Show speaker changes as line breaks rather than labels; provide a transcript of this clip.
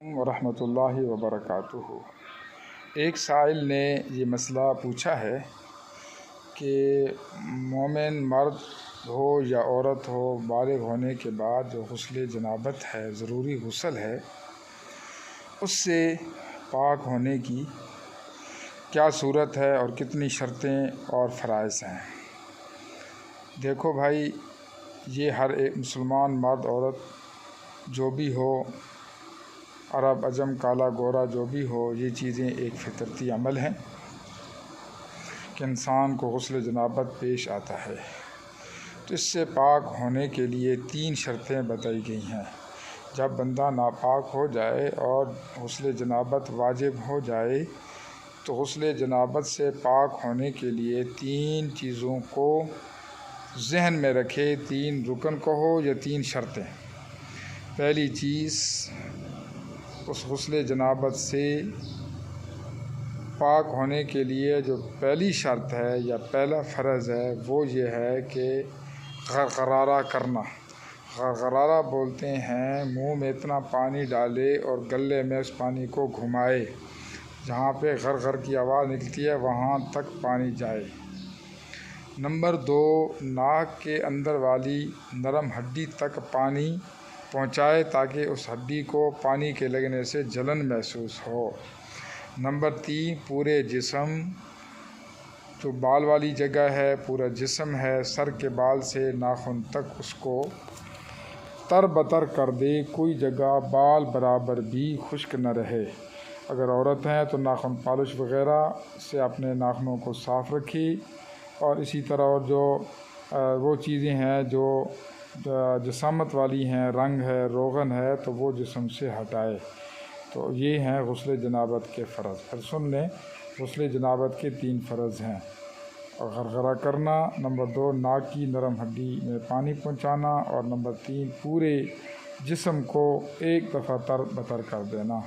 ورحمۃ اللہ وبرکاتہ۔ ایک سائل نے یہ مسئلہ پوچھا ہے کہ مومن مرد ہو یا عورت ہو، بالغ ہونے کے بعد جو غسل جنابت ہے، ضروری غسل ہے، اس سے پاک ہونے کی کیا صورت ہے اور کتنی شرطیں اور فرائض ہیں؟ دیکھو بھائی، یہ ہر ایک مسلمان مرد عورت جو بھی ہو، عرب عجم کالا گورا جو بھی ہو، یہ چیزیں ایک فطرتی عمل ہیں کہ انسان کو غسل جنابت پیش آتا ہے۔ تو اس سے پاک ہونے کے لیے 3 شرطیں بتائی گئی ہیں۔ جب بندہ ناپاک ہو جائے اور غسل جنابت واجب ہو جائے تو غسل جنابت سے پاک ہونے کے لیے 3 چیزوں کو ذہن میں رکھے، 3 رکن کہو یا 3 شرطیں۔ پہلی چیز، اس غسل جنابت سے پاک ہونے کے لیے جو پہلی شرط ہے یا پہلا فرض ہے وہ یہ ہے کہ غرغرارہ کرنا۔ غرغرارہ بولتے ہیں منہ میں اتنا پانی ڈالے اور گلے میں اس پانی کو گھمائے، جہاں پہ غرغر کی آواز نکلتی ہے وہاں تک پانی جائے۔ نمبر 2، ناک کے اندر والی نرم ہڈی تک پانی پہنچائے تاکہ اس ہڈی کو پانی کے لگنے سے جلن محسوس ہو۔ نمبر 3، پورے جسم، جو بال والی جگہ ہے، پورا جسم ہے، سر کے بال سے ناخن تک اس کو تر بتر کر دے، کوئی جگہ بال برابر بھی خشک نہ رہے۔ اگر عورت ہیں تو ناخن پالش وغیرہ سے اپنے ناخنوں کو صاف رکھی، اور اسی طرح اور جو وہ چیزیں ہیں جو جسامت والی ہیں، رنگ ہے، روغن ہے، تو وہ جسم سے ہٹائے۔ تو یہ ہیں غسل جنابت کے فرض۔ پھر سن لیں، غسل جنابت کے 3 فرض ہیں: غرغرہ کرنا، نمبر 2 ناک کی نرم ہڈی میں پانی پہنچانا، اور نمبر 3 پورے جسم کو ایک دفعہ تر بتر کر دینا۔